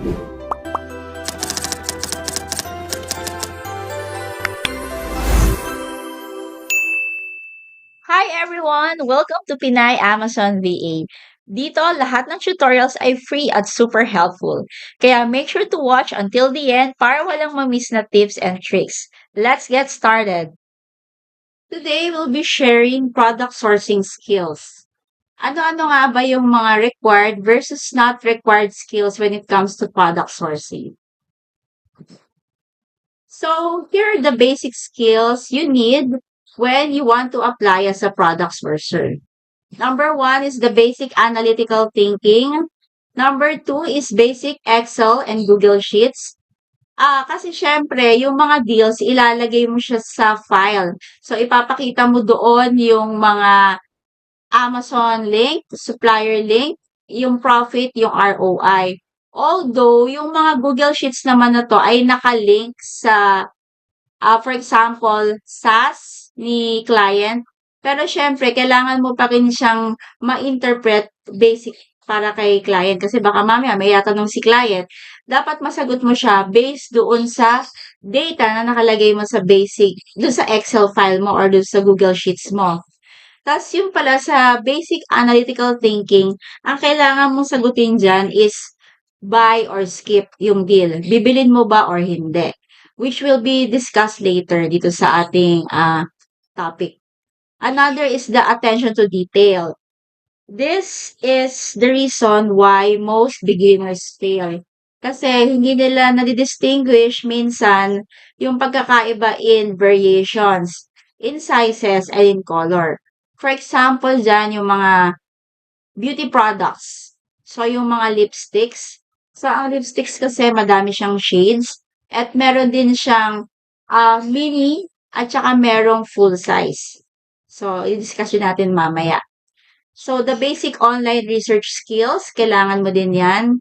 Hi everyone! Welcome to Pinay Amazon VA. Dito, lahat ng tutorials ay free at super helpful. Kaya make sure to watch until the end para walang mamiss na tips and tricks. Let's get started! Today, we'll be sharing product sourcing skills. Ano-ano nga ba yung mga required versus not required skills when it comes to product sourcing? So, here are the basic skills you need when you want to apply as a product sourcer. Number one is the basic analytical thinking. Number two is basic Excel and Google Sheets. Kasi syempre, yung mga deals, ilalagay mo siya sa file. So, ipapakita mo doon yung mga Amazon link, supplier link, yung profit, yung ROI. Although, yung mga Google Sheets naman na to ay nakalink sa, for example, SAS ni client. Pero syempre, kailangan mo pa rin siyang ma-interpret basic para kay client. Kasi baka mamaya may tatanong si client, dapat masagot mo siya based doon sa data na nakalagay mo sa basic, doon sa Excel file mo or doon sa Google Sheets mo. Tapos yung pala sa basic analytical thinking, ang kailangan mong sagutin dyan is buy or skip yung deal. Bibilin mo ba or hindi? Which will be discussed later dito sa ating topic. Another is the attention to detail. This is the reason why most beginners fail. Kasi hindi nila nadidistinguish minsan yung pagkakaiba in variations, in sizes, and in color. For example, dyan yung mga beauty products. So, yung mga lipsticks. So, ang lipsticks kasi madami siyang shades. At meron din siyang mini at saka merong full size. So, i-discuss natin mamaya. So, the basic online research skills, kailangan mo din yan.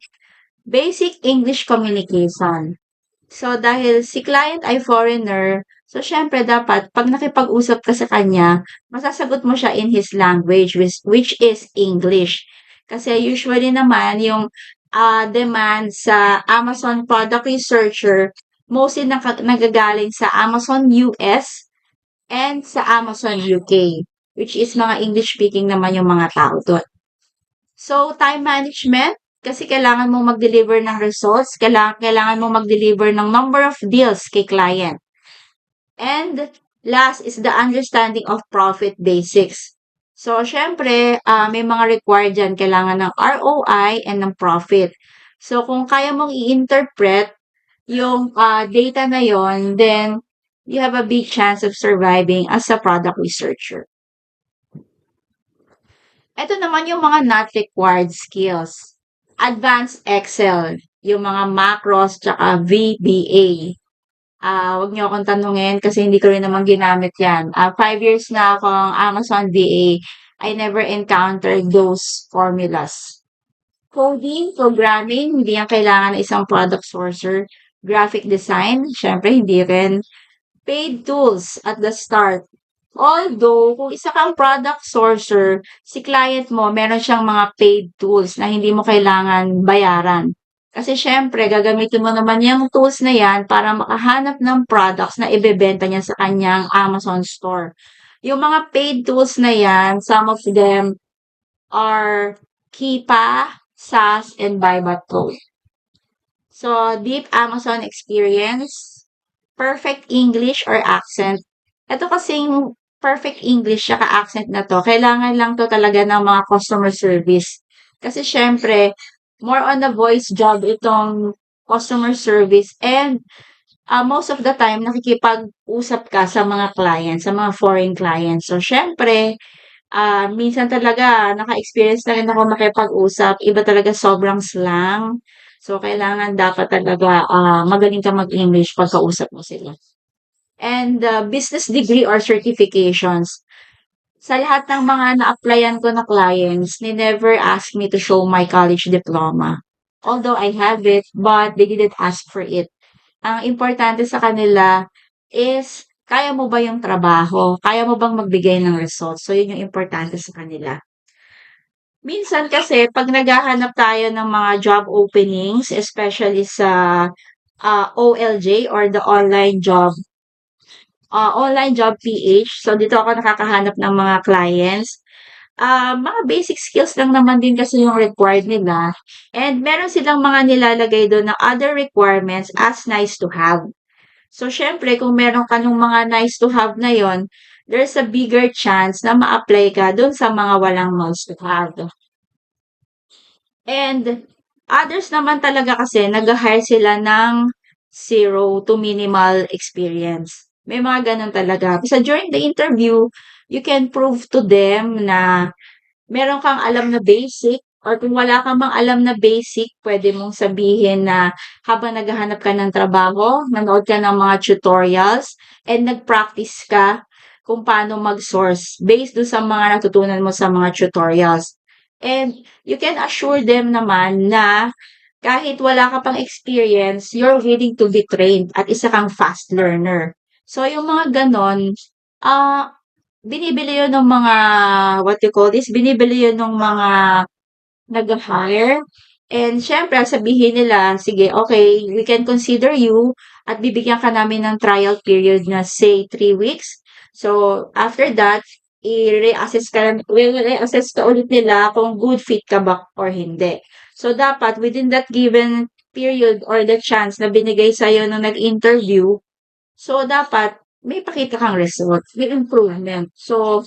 Basic English communication. So, dahil si client ay foreigner, so syempre dapat pag nakipag-usap ka sa kanya, masasagot mo siya in his language, which is English. Kasi usually naman yung demand sa Amazon product researcher, mostly nagagaling sa Amazon US and sa Amazon UK, which is mga English-speaking naman yung mga tao doon. So, time management, kasi kailangan mong mag-deliver ng results, kailangan mong mag-deliver ng number of deals kay client. And last is the understanding of profit basics. So, syempre, may mga required dyan. Kailangan ng ROI and ng profit. So, kung kaya mong i-interpret yung data na yon, then you have a big chance of surviving as a product researcher. Ito naman yung mga not required skills. Advanced Excel, yung mga macros, tsaka VBA. Huwag niyo akong tanungin kasi hindi ko rin naman ginamit yan. 5 years na akong Amazon VA. I never encountered those formulas. Coding, programming, hindi yan kailangan ng isang product sourcer. Graphic design, syempre hindi rin. Paid tools at the start. Although, kung isa kang product sourcer, si client mo, meron siyang mga paid tools na hindi mo kailangan bayaran. Kasi syempre, gagamitin mo naman yung tools na yan para makahanap ng products na ibebenta niya sa kanyang Amazon store. Yung mga paid tools na yan, some of them are Kipa, SAS, and Buybat Pro. So, deep Amazon experience, perfect English or accent. Ito kasing perfect English saka accent na to, kailangan lang to talaga ng mga customer service. Kasi syempre, more on a voice job itong customer service and most of the time nakikipag-usap ka sa mga clients, sa mga foreign clients. So syempre, minsan talaga naka-experience na rin ako makipag-usap, iba talaga sobrang slang. So kailangan dapat talaga magaling ka mag-English pagkausap mo sila. And business degree or certifications. Sa lahat ng mga na-applyan ko na clients, they never asked me to show my college diploma. Although I have it, but they didn't ask for it. Ang importante sa kanila is, kaya mo ba yung trabaho? Kaya mo bang magbigay ng results? So, yun yung importante sa kanila. Minsan kasi 'pag naghahanap tayo ng mga job openings, especially sa, OLJ or the online job PH. So, dito ako nakakahanap ng mga clients. Mga basic skills lang naman din kasi yung required nila and meron silang mga nilalagay dun na other requirements as nice to have. So, siyempre kung meron ka nung mga nice to have na yon, there's a bigger chance na ma-apply ka dun sa mga walang nice to have. And others naman talaga kasi nag-hire sila ng zero to minimal experience. May mga gano'n talaga. Basta during the interview, you can prove to them na meron kang alam na basic or kung wala ka mang alam na basic, pwede mong sabihin na habang naghahanap ka ng trabaho, nanood ka ng mga tutorials and nag-practice ka kung paano mag-source based do sa mga natutunan mo sa mga tutorials. And you can assure them naman na kahit wala ka pang experience, you're willing to be trained at isa kang fast learner. So, yung mga ganon, ah, binibili yun ng mga, what you call this, binibili yun ng mga nag-hire. And syempre, sabihin nila, sige, okay, we can consider you at bibigyan ka namin ng trial period na say 3 weeks. So, after that, i-reassess ka ulit nila kung good fit ka ba or hindi. So, dapat within that given period or the chance na binigay sa'yo nung nag-interview, so dapat may pakita kang result, may improvement. So,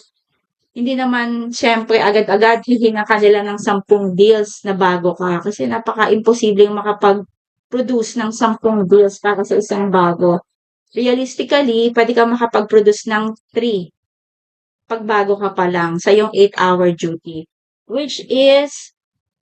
hindi naman siyempre agad-agad hihingan ka nila ng 10 deals na bago ka kasi napaka-imposibleng makapag-produce ng 10 deals para sa isang bago. Realistically, pwede kang makapag-produce ng 3 'pag bago ka pa lang sa iyong 8-hour duty, which is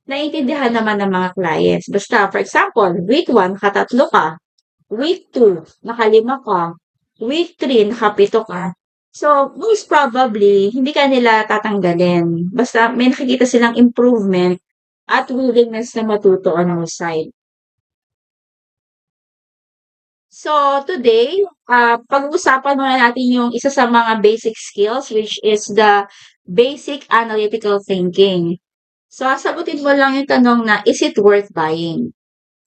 naiintindihan naman ng mga clients. Basta for example, week 1 naka-3 ka, week 2 naka-5 ka, week 3 naka-7 ka. So, most probably, hindi ka nila tatanggalin. Basta may nakikita silang improvement at willingness na matuto on your side. So, today, pag-uusapan muna natin yung isa sa mga basic skills which is the basic analytical thinking. So, sagutin mo lang yung tanong na, is it worth buying?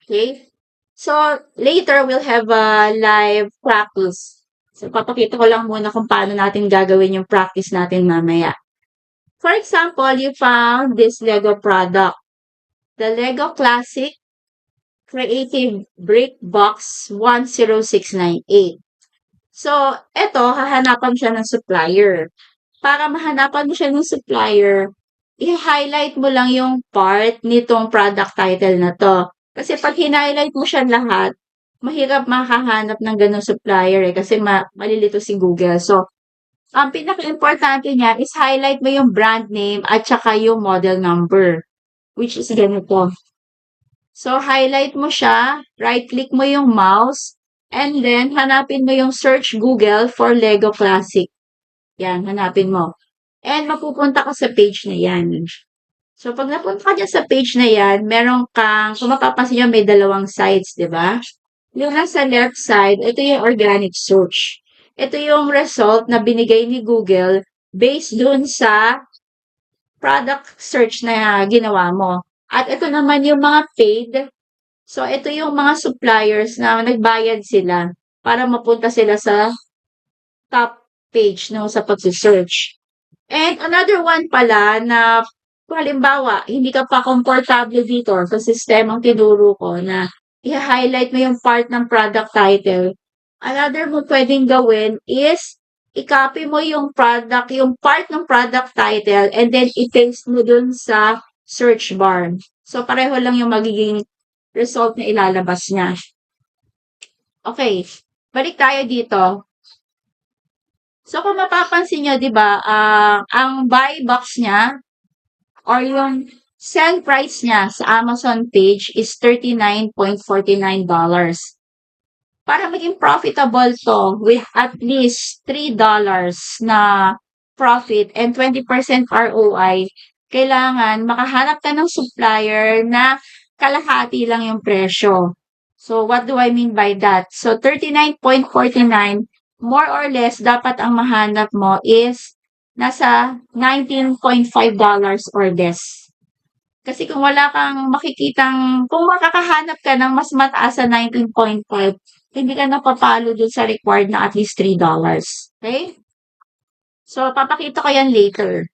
Okay? So, later we'll have a live practice. So, papakita ko lang muna kung paano natin gagawin yung practice natin mamaya. For example, you found this Lego product. The Lego Classic Creative Brick Box 10698. So, eto, hahanapan siya ng supplier. Para mahanapan mo siya ng supplier, i-highlight mo lang yung part nitong product title na to. Kasi pag highlight mo siya lahat, mahirap makahanap ng ganong supplier kasi malilito si Google. So, ang pinaka-importante niya is highlight mo yung brand name at saka yung model number, which is ganito. So, highlight mo siya, right-click mo yung mouse, and then hanapin mo yung search Google for Lego Classic. Yan, hanapin mo. And mapupunta ka sa page na yan. So, pag napunta ka dyan sa page na yan, meron kang, kung mapapansin nyo, may dalawang sides, di ba? Yung nasa left side, ito yung organic search. Ito yung result na binigay ni Google based dun sa product search na ginawa mo. At ito naman yung mga paid. So, ito yung mga suppliers na nagbayad sila para mapunta sila sa top page no, sa pag-search. And another one pala na kung halimbawa, hindi ka pa komportable dito sa sistemang tinuro ko na i-highlight mo yung part ng product title. Another mo pwedeng gawin is i-copy mo yung product, yung part ng product title and then i-paste mo dun sa search bar. So, pareho lang yung magiging result na ilalabas niya. Okay, balik tayo dito. So, kung mapapansin nyo, di ba, ang buy box niya or yung sell price niya sa Amazon page is $39.49. Para maging profitable to with at least $3 na profit and 20% ROI, kailangan makahanap ka ng supplier na kalahati lang yung presyo. So, what do I mean by that? So, $39.49, more or less, dapat ang mahanap mo is nasa $19.5 or less. Kasi kung wala kang makikitang, kung makakahanap ka ng mas mataas sa 19.5, hindi ka napapalo dun sa required na at least $3. Okay? So, papakita ko yan later.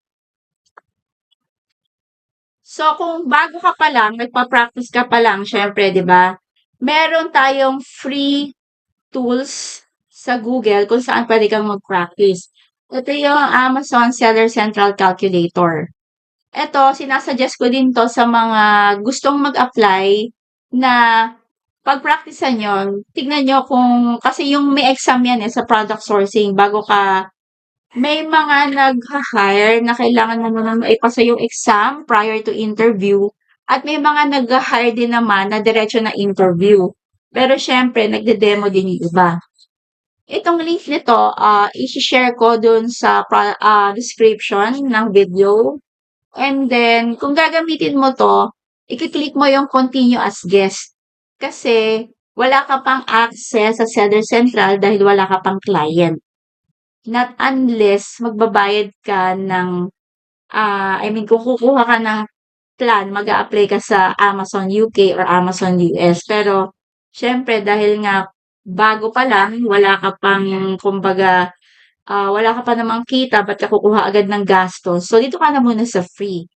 So, kung bago ka pa lang, nagpa-practice ka pa lang, syempre, di ba? Meron tayong free tools sa Google kung saan pwede kang mag-practice. Ito yung Amazon Seller Central Calculator. Ito, sinasuggest ko din to sa mga gustong mag-apply na pag-practicean yon. Tignan nyo kung, kasi yung may exam yan sa product sourcing bago ka, may mga nag-hire na kailangan mo munang ipasa yung exam prior to interview at may mga nag-hire din naman na diretso na interview. Pero syempre, nagde-demo din yung iba. Itong link nito, i-share ko dun sa description ng video. And then, kung gagamitin mo to, i-click mo yung continue as guest. Kasi, wala ka pang access sa Seller Central dahil wala ka pang client. Not unless magbabayad ka ng, kung kukuha ka ng plan, mag-a-apply ka sa Amazon UK or Amazon US. Pero, syempre, dahil nga bago pa lang, wala ka pang, kumbaga, wala ka pa namang kita, ba't ka kukuha agad ng gastos? So, dito ka na muna sa free.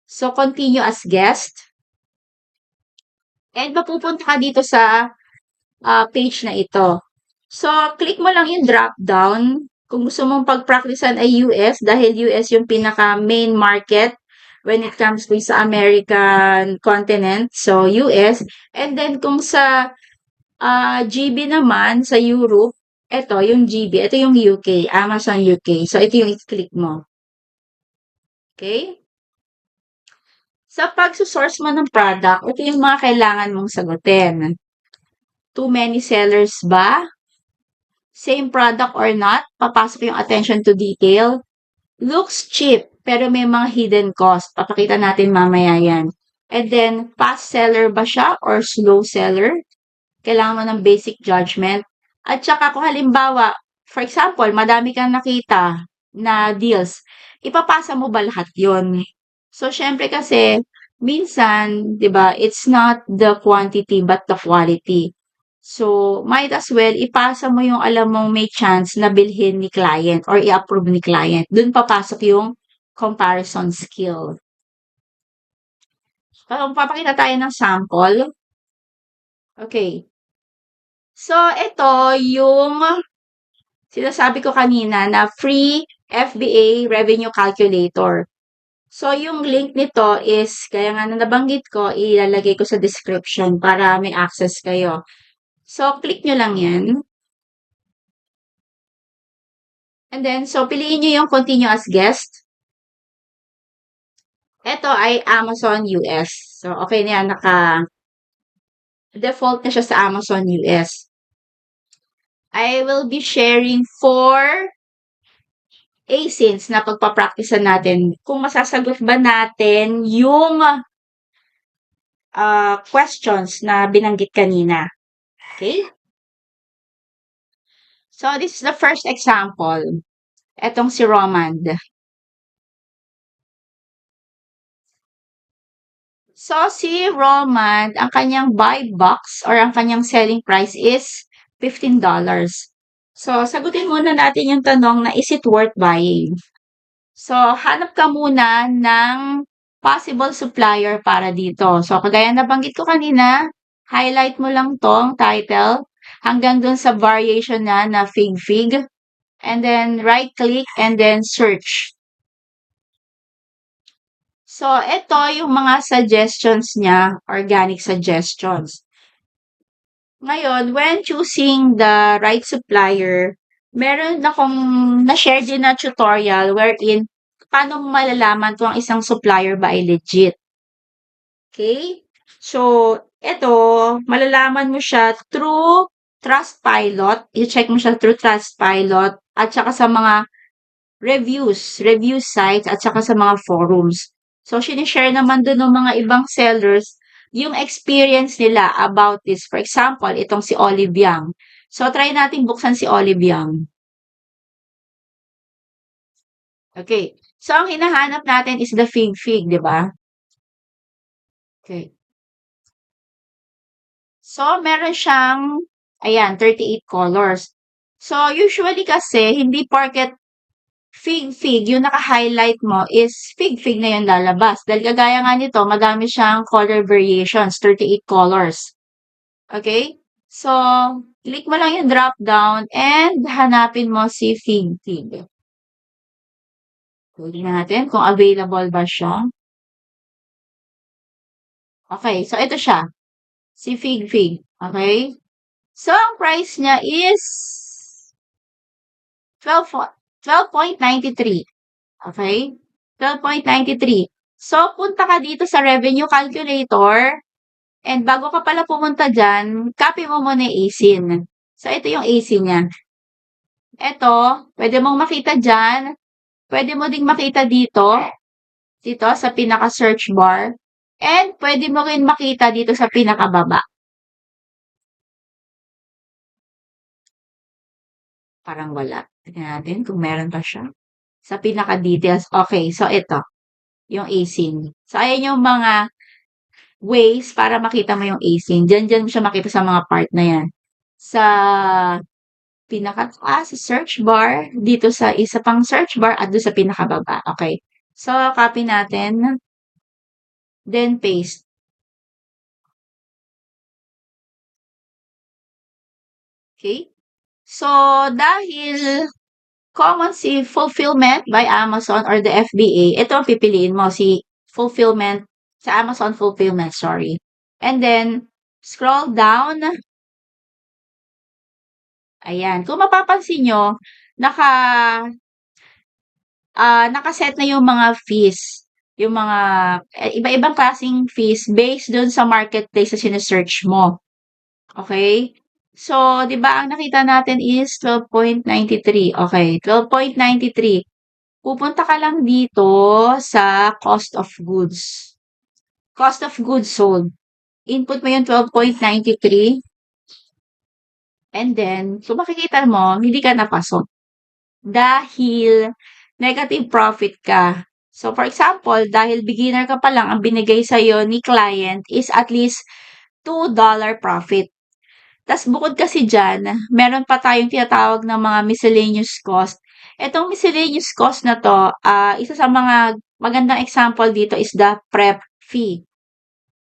So, continue as guest. And mapupunta ka dito sa page na ito. So, click mo lang yung drop down. Kung gusto mong pag-practicean ay US dahil US yung pinaka-main market when it comes to sa American continent. So, US. And then, kung sa GB naman, sa Europe, ito yung GB. Ito yung UK, Amazon UK. So, ito yung i-click mo. Okay? Sa pag-source mo ng product, ito yung mga kailangan mong sagutin. Too many sellers ba? Same product or not? Papasok yung attention to detail. Looks cheap, pero may mga hidden cost. Papakita natin mamaya yan. And then, fast seller ba siya or slow seller? Kailangan mo ng basic judgment. At saka kung halimbawa, for example, madami kang nakita na deals, ipapasa mo ba lahat yun? So, syempre kasi, minsan, di ba, it's not the quantity but the quality. So, might as well, ipasa mo yung alam mong may chance na bilhin ni client or i-approve ni client. Doon papasok yung comparison skill. Papakita tayo ng sample. Okay. So, ito yung sinasabi ko kanina na free FBA Revenue Calculator. So, yung link nito is, kaya nga na nabanggit ko, ilalagay ko sa description para may access kayo. So, click nyo lang yan. And then, so, piliin nyo yung continue as guest. Ito ay Amazon US. So, okay na yan, default na siya sa Amazon US. I will be sharing 4 ASINs na pagpapracticean natin. Kung masasagot ba natin yung questions na binanggit kanina. Okay? So, this is the first example. Etong si Romand. So, si Romand, ang kanyang buy box or ang kanyang selling price is $15. So, sagutin muna natin yung tanong na is it worth buying? So, hanap ka muna ng possible supplier para dito. So, kagaya nabanggit ko kanina, highlight mo lang tong title hanggang dun sa variation na fig. And then, right-click and then search. So, ito yung mga suggestions niya, organic suggestions. Ngayon, when choosing the right supplier, meron akong na-share din na tutorial wherein paano mo malalaman kung ang isang supplier ba ay legit. Okay? So, ito, malalaman mo siya through Trustpilot. I-check mo siya through Trustpilot at saka sa mga review sites at saka sa mga forums. So, sinishare naman doon ng mga ibang sellers yung experience nila about this. For example, itong si Olive Young. So, try natin buksan si Olive Young. Okay. So, ang hinahanap natin is the fig, di ba? Okay. So, meron siyang, ayan, 38 colors. So, usually kasi, hindi porket fig yung naka-highlight mo is fig na yung lalabas. Dahil kagaya nga nito, madami siyang color variations, 38 colors. Okay? So, click mo lang yung drop down and hanapin mo si fig. Tingnan natin kung available ba siya. Okay, so ito siya. Si fig. Okay? So, ang price niya is 12, 12.93. Okay? 12.93. So, punta ka dito sa revenue calculator and bago ka pala pumunta dyan, copy mo muna yung ASIN. So, ito yung ASIN niya. Ito, pwede mong makita dyan. Pwede mo ding makita dito sa pinaka-search bar. And pwede mo rin makita dito sa pinakababa. Parang wala. Tignan natin kung meron pa siya. Sa pinaka-details. Okay, so ito. Yung ASIN. So, ayan yung mga ways para makita mo yung ASIN. Diyan mo siya makita sa mga part na yan. Sa pinakataas, sa search bar, dito sa isa pang search bar, at doon sa pinakababa. Okay. So, copy natin. Then, paste. Okay. So, dahil common si Fulfillment by Amazon or the FBA, ito ang pipiliin mo, si Fulfillment, sa Amazon Fulfillment, sorry. And then, scroll down. Ayan. Kung mapapansin nyo, nakaset na yung mga fees. Yung mga iba-ibang klaseng fees based dun sa marketplace na sinesearch mo. Okay? So, 'di ba ang nakita natin is 12.93. Okay, 12.93. Pupunta ka lang dito sa cost of goods. Cost of goods sold. Input mo yung 12.93. And then, kung makikita mo, hindi ka napasok. Dahil negative profit ka. So, for example, dahil beginner ka pa lang, ang binigay sa'yo ni client is at least $2 profit. Tas bukod kasi diyan, meron pa tayong tinatawag na mga miscellaneous cost. Itong miscellaneous cost na 'to, isa sa mga magandang example dito is the prep fee.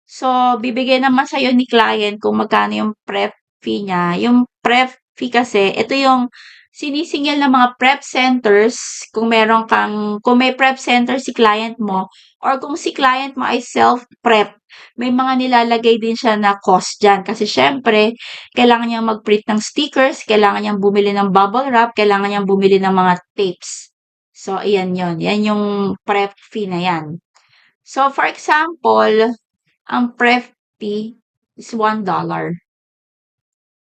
So, bibigay naman sa'yo ni client kung magkano yung prep fee niya. Yung prep fee kasi, ito yung sinisingil ng mga prep centers kung may prep center si client mo or kung si client mo ay self-prep, may mga nilalagay din siya na cost dyan. Kasi syempre, kailangan niyang mag-print ng stickers, kailangan niyang bumili ng bubble wrap, kailangan niyang bumili ng mga tapes. So, ayan yon. Yan yung prep fee na yan. So, for example, ang prep fee is $1.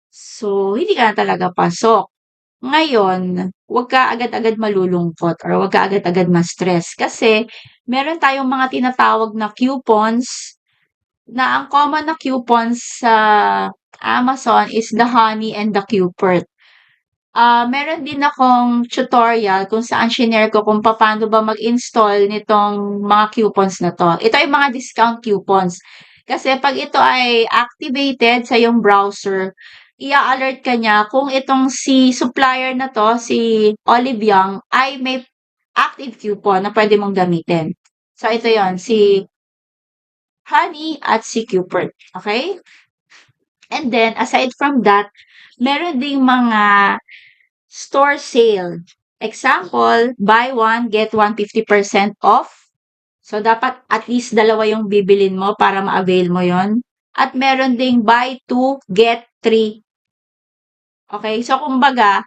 So, hindi ka na talaga pasok. Ngayon, huwag ka agad-agad malulungkot or huwag ka agad-agad ma-stress kasi meron tayong mga tinatawag na coupons na ang common na coupons sa Amazon is the honey and the Cupert. Meron din akong tutorial kung saan shinare ko kung paano ba mag-install nitong mga coupons na 'to. Ito ay mga discount coupons. Kasi 'pag ito ay activated sa iyong browser, i-a-alert ka niya kung itong si supplier na 'to, si Olive Young, ay may active coupon na puwede mong gamitin. So, ito 'yon, si Honey at si Cupert, okay? And then, aside from that, meron ding mga store sale. Example, buy one, get one 50% off. So, dapat at least dalawa yung bibilin mo para ma-avail mo yon. At meron ding buy two, get three. Okay? So, kumbaga,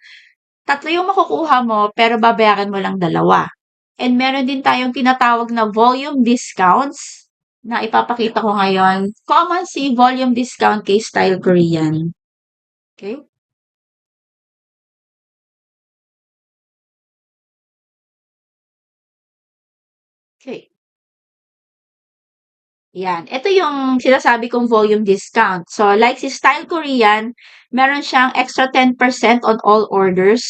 tatlo yung makukuha mo, pero babayaran mo lang dalawa. And meron din tayong tinatawag na volume discounts na ipapakita ko ngayon. Common si volume discount kay Style Korean. Okay? Okay. Yan. Ito yung sinasabi kong volume discount. So, like si Style Korean, meron siyang extra 10% on all orders.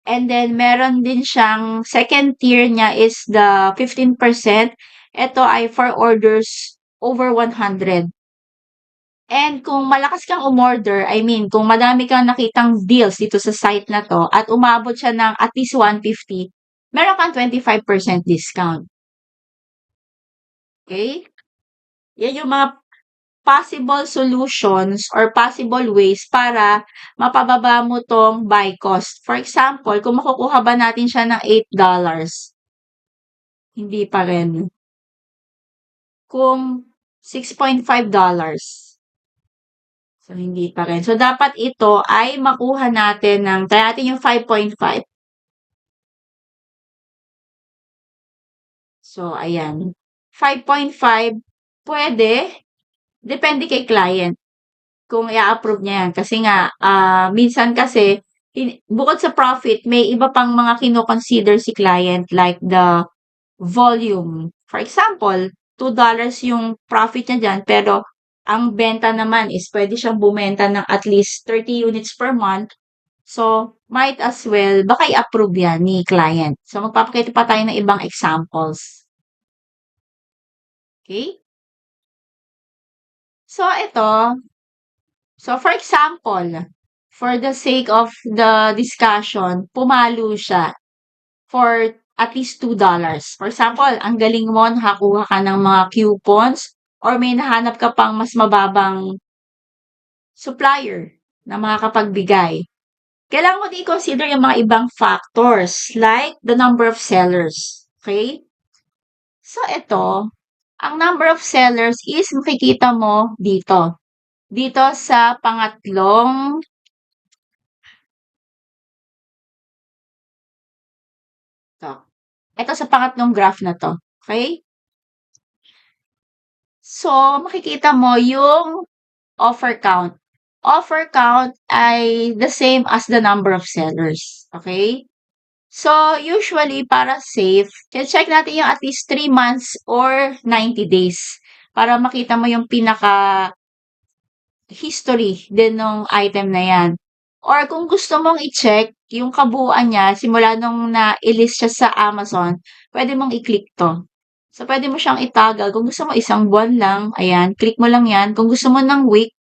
And then, meron din siyang second tier niya is the 15%. Ito ay for orders over 100. And kung malakas kang umorder, I mean, kung madami kang nakitang deals dito sa site na 'to at umabot siya ng at least 150, meron kang 25% discount. Okay? Yan yung mga possible solutions or possible ways para mapababa mo 'tong buy cost. For example, kung makukuha ba natin siya ng $8, hindi pa rin. Kung $6.5, so hindi pa rin. So dapat ito ay makuha natin ng try natin yung 5.5. So ayan. 5.5 pwede, depende kay client kung i-approve niya yan. Kasi nga, minsan kasi, bukod sa profit, may iba pang mga kino-consider si client like the volume. For example, $2 yung profit niya dyan, pero ang benta naman is pwede siyang bumenta ng at least 30 units per month. So, might as well, baka i-approve yan ni client. So, magpapakita pa tayo ng ibang examples. Okay? So, ito. So, for example, for the sake of the discussion, pumalo siya for at least $2. For example, ang galing mo, nakakuha ka ng mga coupons or may nahanap ka pang mas mababang supplier na makakapagbigay. Kailangan mo din consider yung mga ibang factors like the number of sellers. Okay? So, ito, ang number of sellers is makikita mo dito. Dito sa pangatlong to. Ito sa pangatlong graph na to. Okay? So, makikita mo yung offer count. Offer count ay the same as the number of sellers. Okay? So, usually, para safe, check natin yung at least 3 months or 90 days para makita mo yung pinaka history din ng item na yan. Or kung gusto mong i-check yung kabuuan niya, simula nung na-list siya sa Amazon, pwede mong i-click to. So, pwede mo siyang itagal. Kung gusto mo isang buwan lang, ayan, click mo lang yan. Kung gusto mo ng week,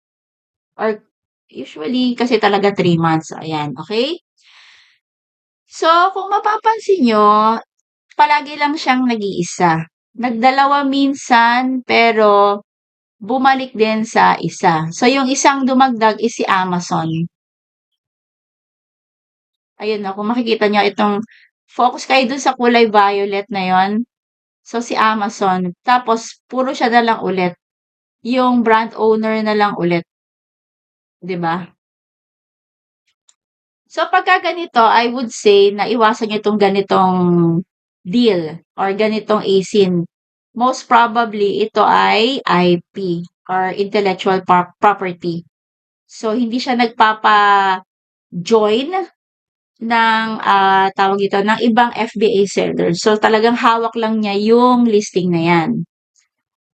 or usually kasi talaga 3 months, ayan, okay? So, kung mapapansin nyo, palagi lang siyang nag-iisa. Nagdalawa minsan, pero bumalik din sa isa. So, yung isang dumagdag is si Amazon. Ayun na, kung makikita nyo itong focus kayo dun sa kulay violet na yon. So, si Amazon. Tapos, puro siya na lang ulit. Yung brand owner na lang ulit. 'Di ba? So, pagka ganito, I would say na iwasan nyo itong ganitong deal or ganitong ASIN. Most probably, ito ay IP or intellectual property. So, hindi siya nagpapa-join ng, tawag dito, ng ibang FBA seller. So, talagang hawak lang niya yung listing na yan.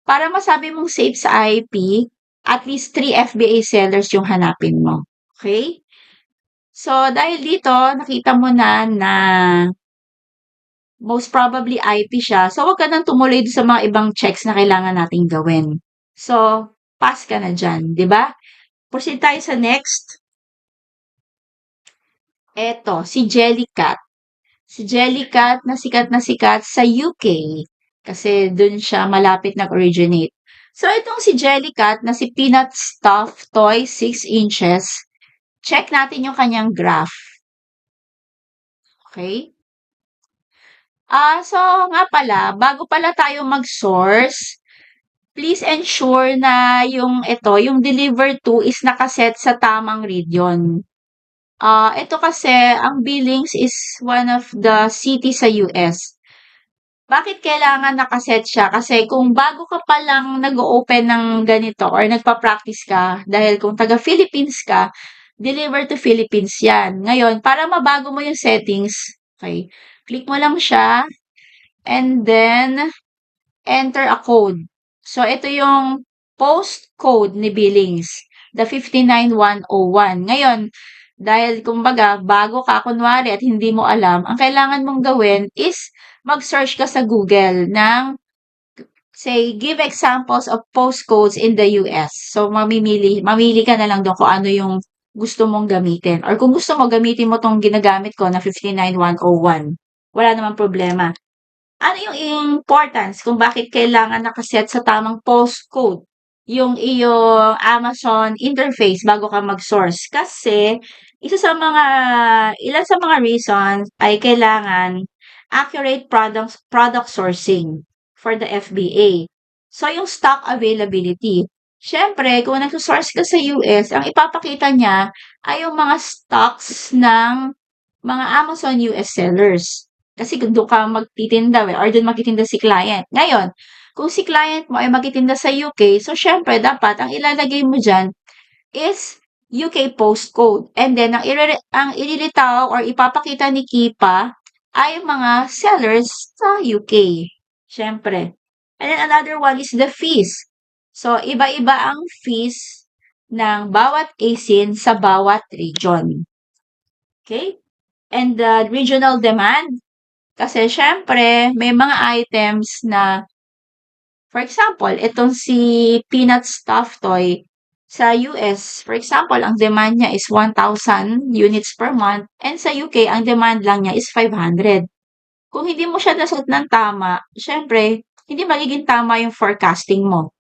Para masabi mong safe sa IP, at least 3 FBA sellers yung hanapin mo. Okay? So, dahil dito, nakita mo na most probably IP siya. So, wag ka nang tumuloy sa mga ibang checks na kailangan nating gawin. So, pass ka na dyan, di ba? Proceed tayo sa next. Eto, si Jellycat. Si Jellycat na sikat sa UK. Kasi dun siya malapit nag-originate. So, itong si Jellycat na si Peanut Stuffed Toy 6 inches, check natin yung kanyang graph. Okay? So nga pala, bago pala tayo mag-source, please ensure na yung deliver to is nakaset sa tamang region. Ito kasi, ang Billings is one of the cities sa US. Bakit kailangan nakaset siya? Kasi kung bago ka pa lang nag-open ng ganito or nagpa-practice ka, dahil kung taga-Philippines ka, deliver to Philippines yan. Ngayon, para mabago mo yung settings, okay, click mo lang siya, and then enter a code. So, ito yung post code ni Billings, the 59101. Ngayon, dahil kumbaga, bago ka kunwari at hindi mo alam, ang kailangan mong gawin is mag-search ka sa Google ng Say, give examples of postcodes in the US. So, mamili ka na lang doon kung ano yung gusto mong gamitin. Or kung gusto mo, gamitin mo tong ginagamit ko na 59101. Wala namang problema. Ano yung importance kung bakit kailangan nakaset sa tamang postcode yung iyong Amazon interface bago ka mag-source? Kasi, ilan sa mga reasons ay kailangan accurate product sourcing for the FBA. So, yung stock availability. Siyempre, kung nag-source ka sa US, ang ipapakita niya ay yung mga stocks ng mga Amazon US sellers. Kasi doon ka magtitinda or doon magtitinda si client. Ngayon, kung si client mo ay magtitinda sa UK, so syempre dapat ang ilalagay mo dyan is UK postcode. And then, ang ililitaw or ipapakita ni Kipa ay mga sellers sa UK. Syempre. And then another one is the fees. So, iba-iba ang fees ng bawat ASIN sa bawat region. Okay? And the regional demand. Kasi syempre, may mga items na, for example, itong si peanut stuffed toy sa US, for example, ang demand niya is 1,000 units per month and sa UK, ang demand lang niya is 500. Kung hindi mo siya nasagot ng tama, syempre, hindi magiging tama yung forecasting mo.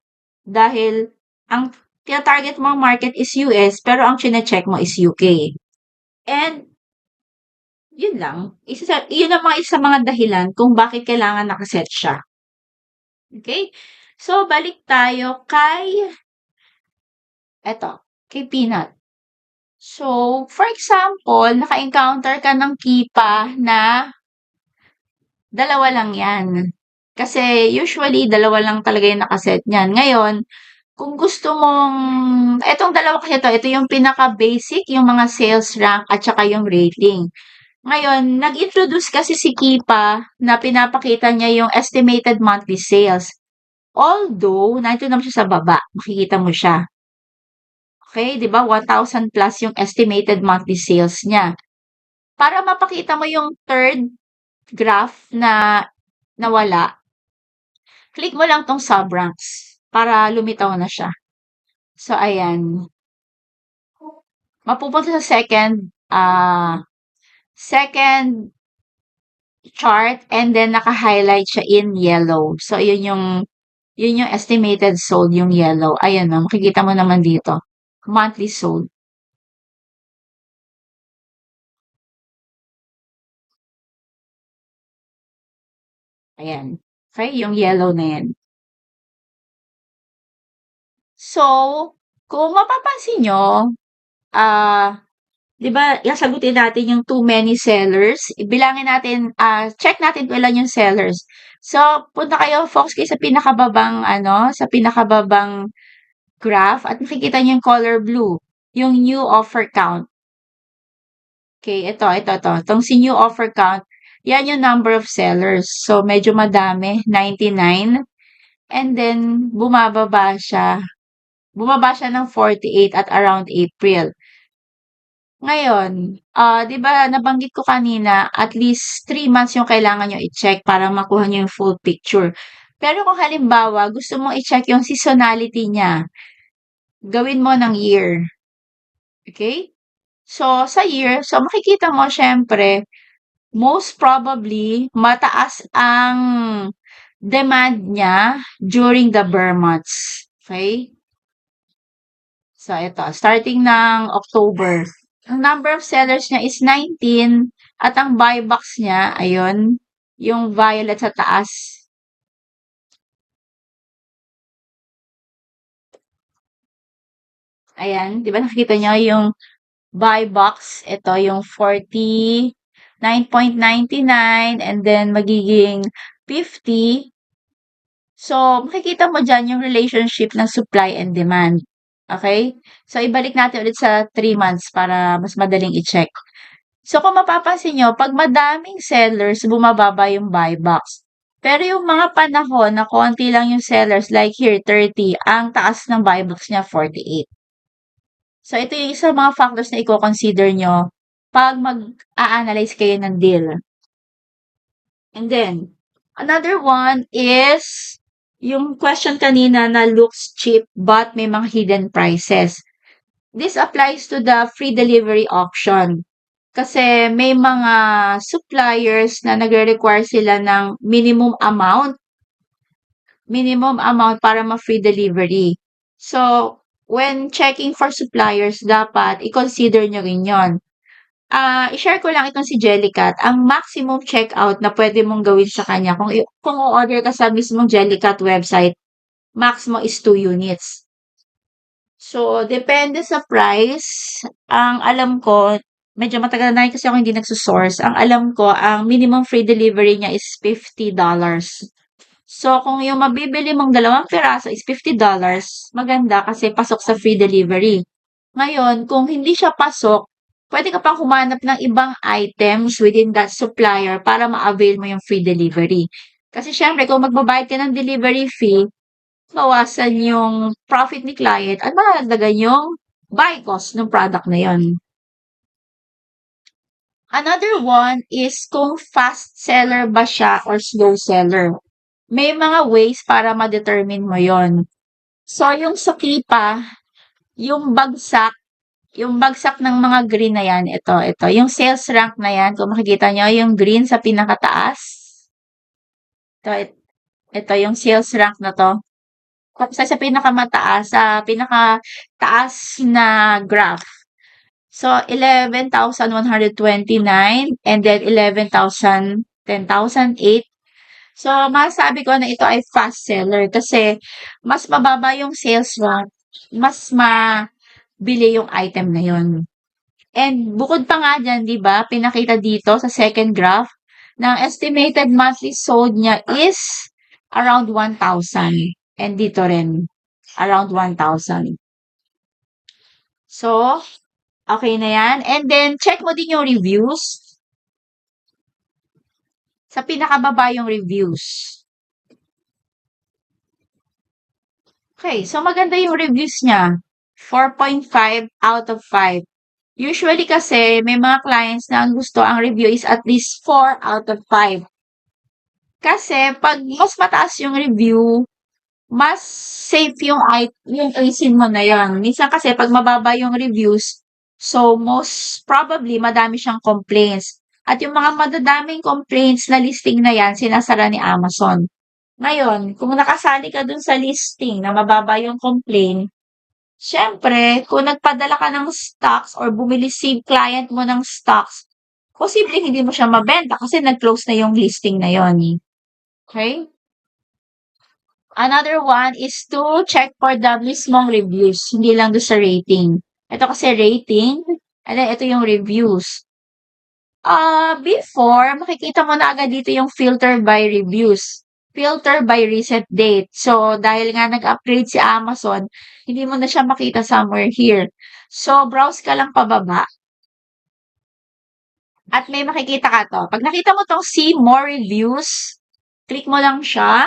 Dahil, ang tina-target mong market is US, pero ang chine-check mo is UK. And, yun lang. Yun ang isa sa mga dahilan kung bakit kailangan nakaset siya. Okay? So, balik tayo kay Peanut. So, for example, naka-encounter ka ng Kipa na dalawa lang yan. Kasi usually, dalawa lang talaga yung nakaset niyan. Ngayon, kung gusto mong, etong dalawa kasi ito yung pinaka-basic, yung mga sales rank at saka yung rating. Ngayon, nag-introduce kasi si Kipa na pinapakita niya yung estimated monthly sales. Although, nandito naman siya sa baba. Makikita mo siya. Okay, di ba? 1,000 plus yung estimated monthly sales niya. Para mapakita mo yung third graph na nawala, click mo lang tong sub-ranks para lumitaw na siya. So, ayan. Mapupunta sa second chart and then naka-highlight siya in yellow. So, yun yung estimated sold, yung yellow. Ayan na, makikita mo naman dito. Monthly sold. Ayan. Okay, yung yellow na yan. So, kung mapapansin nyo, di ba, sagutin natin yung too many sellers. Ibilangin natin, check natin kung ilan yung sellers. So, punta kayo, focus kayo sa pinakababang graph at makikita niyo yung color blue, yung new offer count. Okay, ito. Itong si new offer count, yan yung number of sellers. So, medyo madami, 99. And then, bumaba siya ng 48 at around April. Ngayon, di ba nabanggit ko kanina, at least 3 months yung kailangan nyo i-check para makuha nyo yung full picture. Pero kung halimbawa, gusto mong i-check yung seasonality niya, gawin mo ng year. Okay? So, sa year, makikita mo, syempre, most probably, mataas ang demand niya during the bear months. Okay? So, ito. Starting ng October. Ang number of sellers niya is 19 at ang buy box niya, ayun, yung violet sa taas. Ayan, di ba nakikita niyo yung buy box? Ito yung 49.99 and then magiging 50. So, makikita mo dyan yung relationship ng supply and demand. Okay? So, ibalik natin ulit sa 3 months para mas madaling i-check. So, kung mapapansin nyo, pag madaming sellers, bumababa yung buy box. Pero yung mga panahon na konti lang yung sellers, like here, 30, ang taas ng buy box niya, 48. So, ito yung isa mga factors na i-consider nyo pag mag-a-analyze kayo ng deal. And then, another one is Yung question kanina na looks cheap but may mga hidden prices. This applies to the free delivery option. Kasi may mga suppliers na nagre-require sila ng minimum amount para ma-free delivery. So, when checking for suppliers, dapat i-consider nyo rin yon. I-share ko lang itong si Jellycat. Ang maximum checkout na pwede mong gawin sa kanya, kung o-order ka sa mismong Jellycat website, max mo is 2 units. So, depende sa price. Ang alam ko, medyo matagal na rin kasi ako hindi nagsusource. Ang alam ko, ang minimum free delivery niya is $50. So, kung yung mabibili mong 2 piraso is $50, maganda kasi pasok sa free delivery. Ngayon, kung hindi siya pasok, pwede ka pang humanap ng ibang items within that supplier para ma-avail mo yung free delivery. Kasi syempre, kung magbabayad ka ng delivery fee, bawasan yung profit ni client at madagdagan yung buy cost ng product na yon. Another one is kung fast seller ba siya or slow seller. May mga ways para ma-determine mo yon. So, yung sa Kipa, yung bagsak ng mga green na yan, ito. Yung sales rank na yan, kung makikita nyo, yung green sa pinakataas. Ito yung sales rank na to. Sa pinakamataas, sa pinakataas na graph. So, 11,129 and then 11,000, 10,008. So, masabi ko na ito ay fast seller kasi mas mababa yung sales rank, mas mabili yung item na yun. And bukod pa nga dyan, di ba, pinakita dito sa second graph, ng estimated monthly sold niya is around 1,000. And dito rin, around 1,000. So, okay na yan. And then, check mo din yung reviews. Sa pinakababa yung reviews. Okay, so maganda yung reviews niya. 4.5 out of 5. Usually kasi, may mga clients na ang gusto ang review is at least 4 out of 5. Kasi, pag mas mataas yung review, mas safe yung asin mo na yun. Minsan kasi, pag mababa yung reviews, so most probably, madami siyang complaints. At yung mga madadaming complaints na listing na yan, sinasara ni Amazon. Ngayon, kung nakasali ka dun sa listing na mababa yung complaint, syempre, kung nagpadala ka ng stocks or bumili si client mo ng stocks, posibleng hindi mo siya mabenta kasi nag-close na yung listing na yon. Okay? Another one is to check for the mismong reviews, hindi lang doon sa rating. Ito kasi rating, and then ito yung reviews. Before, makikita mo na agad dito yung filter by reviews. Filter by recent date. So, dahil nga nag-upgrade si Amazon, hindi mo na siya makita somewhere here. So, browse ka lang pababa. At may makikita ka to. Pag nakita mo tong see more reviews, click mo lang siya.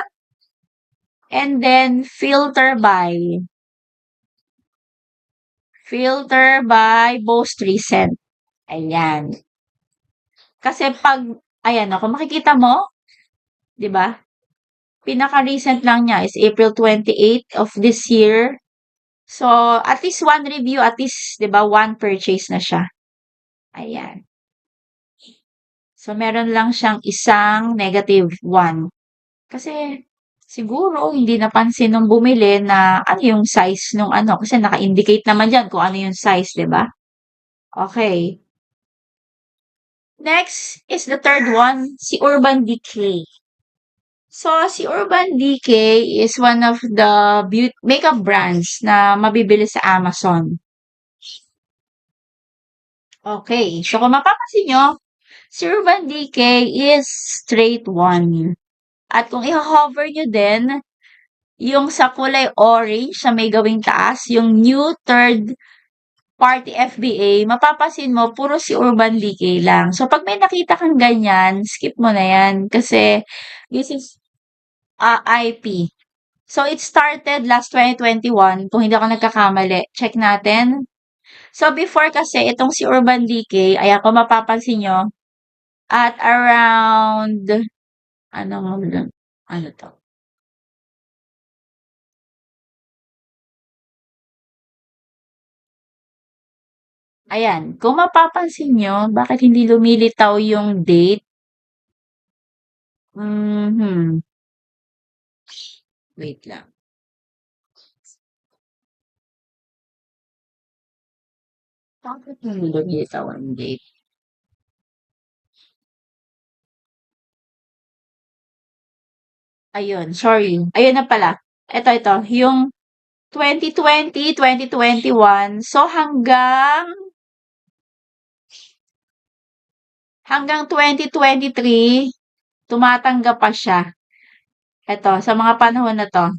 And then, filter by. Filter by most recent. Ayan. Kasi pag, ayan, kung makikita mo, di ba? Pinaka-recent lang niya is April 28 of this year. So, at least one review, at least, di ba, one purchase na siya. Ayan. So, meron lang siyang isang negative one. Kasi, siguro, hindi napansin nung bumili na ano yung size nung ano. Kasi naka-indicate naman dyan kung ano yung size, di ba? Okay. Next is the third one, si Urban Decay. So, si Urban Decay is one of the makeup brands na mabibili sa Amazon. Okay. So, kung mapapansin nyo, si Urban Decay is straight one. At kung i-hover nyo din, yung sa kulay orange sa may gawing taas, yung new third party FBA, mapapansin mo, puro si Urban Decay lang. So, pag may nakita kang ganyan, skip mo na yan. Kasi, this is IP. So, it started last 2021, kung hindi ako nagkakamali. Check natin. So, before kasi, itong si Urban Decay, ayan, kung mapapansin nyo, at around, ano to? Ayan, kung mapapansin nyo, bakit hindi lumilitaw yung date? Mhm. Wait lang. Bakit hindi lumilitaw ang date? Ayun, sorry. Ayun na pala. Ito. Yung 2020, 2021. So, hanggang 2023, tumatanggap pa siya. Ito, sa mga panahon na 'to,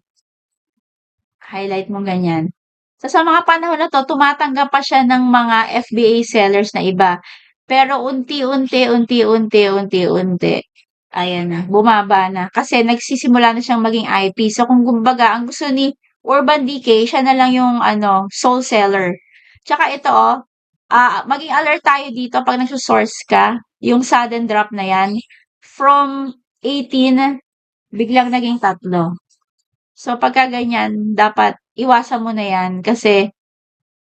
highlight mo ganyan. So, sa mga panahon na 'to, tumatanggap pa siya ng mga FBA sellers na iba. Pero unti-unti, ayan na, bumaba na. Kasi nagsisimula na siyang maging IP. So, kung kumbaga, ang gusto ni Urban Decay, siya na lang yung ano, sole seller. Tsaka ito, maging alert tayo dito pag nagso-source ka, yung sudden drop na yan. From 18, biglang naging 3. So, pagka ganyan, dapat iwasan mo na yan kasi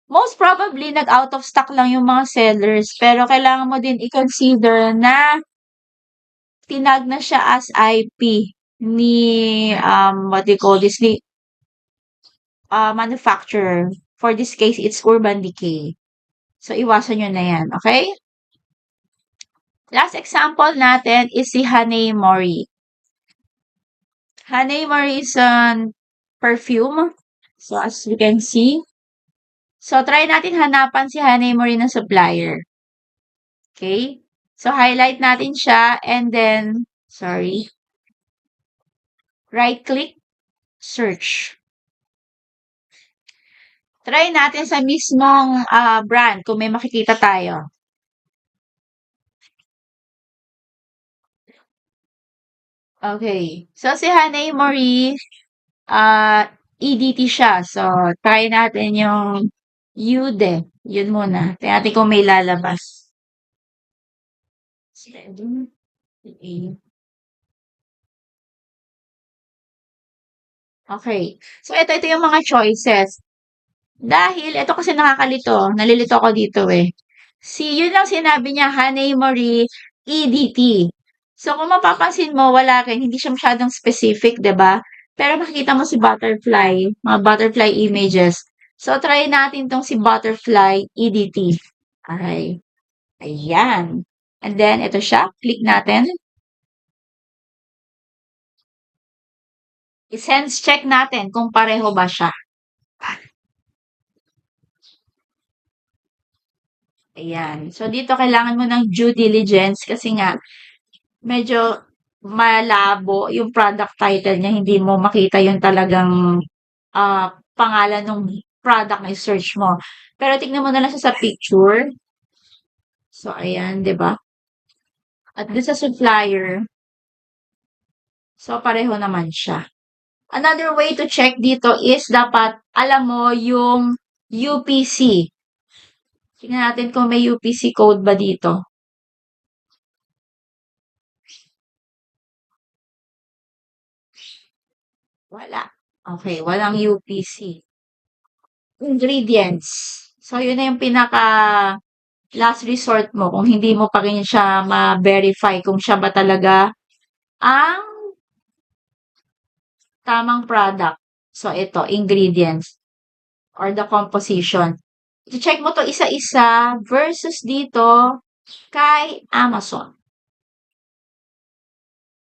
most probably nag-out of stock lang yung mga sellers pero kailangan mo din i-consider na tinag na siya as IP ni what do you call this ni manufacturer. For this case, it's Urban Decay. So, iwasan nyo na yan, okay? Last example natin is si Hanei Mori. Hanei Mori is an perfume. So, as you can see. So, try natin hanapan si Hanei Mori na supplier. Okay? So, highlight natin siya and then, sorry, right-click, search. Try natin sa mismong brand kung may makikita tayo. Okay. So, si Hanay Mori, EDT siya. So, try natin yung Yude. Yun muna. Tingnan natin kung may lalabas. Okay. So, ito yung mga choices. Dahil, ito kasi nakakalito. Nalilito ako dito eh. Yun lang sinabi niya, Hanay Mori, EDT. So, kung mapapansin mo, wala rin. Hindi siya masyadong specific, 'di ba? Pero makikita mo si butterfly, mga butterfly images. So, try natin tong si butterfly EDT. Okay. Ayan. And then, ito siya. Click natin. I-sense check natin kung pareho ba siya. Ayan. So, dito kailangan mo ng due diligence kasi nga, medyo malabo yung product title niya. Hindi mo makita yung talagang pangalan ng product na search mo. Pero tignan mo na lang siya sa picture. So, ayan, di ba? At doon sa supplier, so pareho naman siya. Another way to check dito is dapat alam mo yung UPC. Tingnan natin kung may UPC code ba dito. Wala. Okay, walang UPC. Ingredients. So, yun na yung pinaka last resort mo kung hindi mo pa rin siya ma-verify kung siya ba talaga ang tamang product. So, ito, ingredients or the composition. I-check mo to isa-isa versus dito kay Amazon.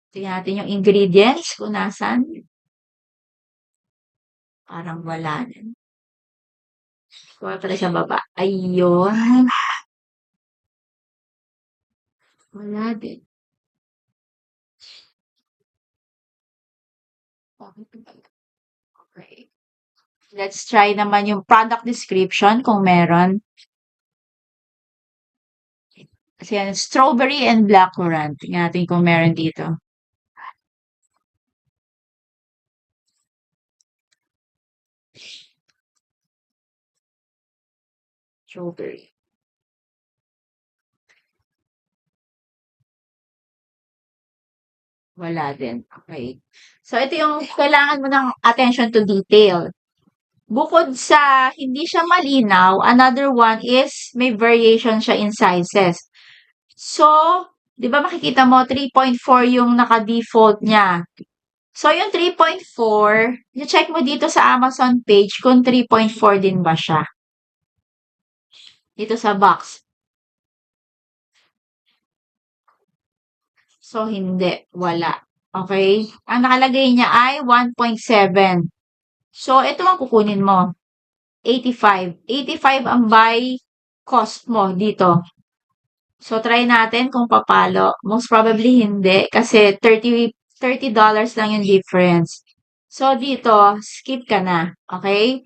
Tingnan natin yung ingredients kung nasan. Parang wala din. Wala pala sa baba. Ayun. Wala din. Okay. Let's try naman yung product description kung meron. Kasi yan, strawberry and blackcurrant. Tingnan natin kung meron dito. Strawberry. Wala din. Okay. So, ito yung kailangan mo ng attention to detail. Bukod sa hindi siya malinaw, another one is may variation siya in sizes. So, 'di ba makikita mo 3.4 yung naka-default niya. So, yung 3.4, i-check mo dito sa Amazon page kung 3.4 din ba siya. Dito sa box. So, hindi. Wala. Okay? Ang nakalagay niya ay 1.7. So, ito ang kukunin mo. 85. 85 ang buy cost mo dito. So, try natin kung papalo. Most probably hindi kasi $30 lang yung difference. So, dito, skip ka na. Okay?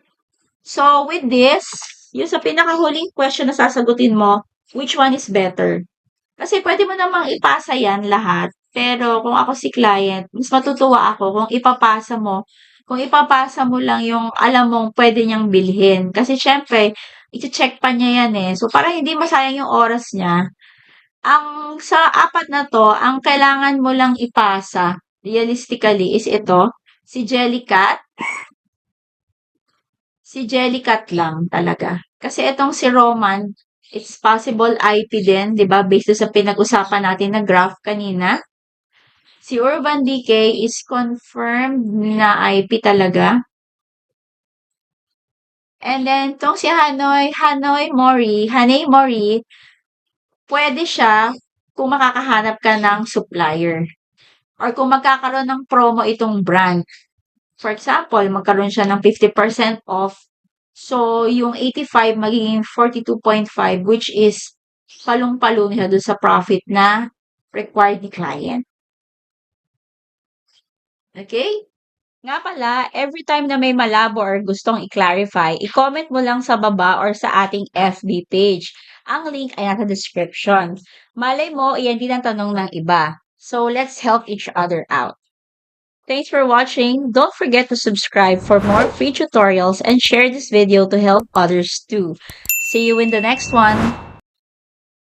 So, with this, yung sa pinakahuling question na sasagutin mo, which one is better? Kasi pwede mo namang ipasa yan lahat. Pero kung ako si client, mas matutuwa ako kung ipapasa mo lang yung alam mong pwede niyang bilhin. Kasi syempre, iti-check pa niya yan eh. So, para hindi masayang yung oras niya, sa apat na to, ang kailangan mo lang ipasa, realistically, is ito, si Jellycat. Si Jellycat lang talaga. Kasi itong si Roman, it's possible IP din, 'di ba? Based sa pinag-usapan natin na graph kanina. Si Urban Decay is confirmed na IP talaga. And then, itong si Hanay Mori, pwede siya kung makakahanap ka ng supplier. Or kung magkakaroon ng promo itong brand. For example, magkaroon siya ng 50% off. So, yung 85 magiging 42.5 which is palong-palo siya dun sa profit na required ni client. Okay? Nga pala, every time na may malabo or gustong i-clarify, i-comment mo lang sa baba or sa ating FB page. Ang link ay nasa description. Malay mo, iyan din ang tanong ng iba. So, let's help each other out. Thanks for watching. Don't forget to subscribe for more free tutorials and share this video to help others too. See you in the next one.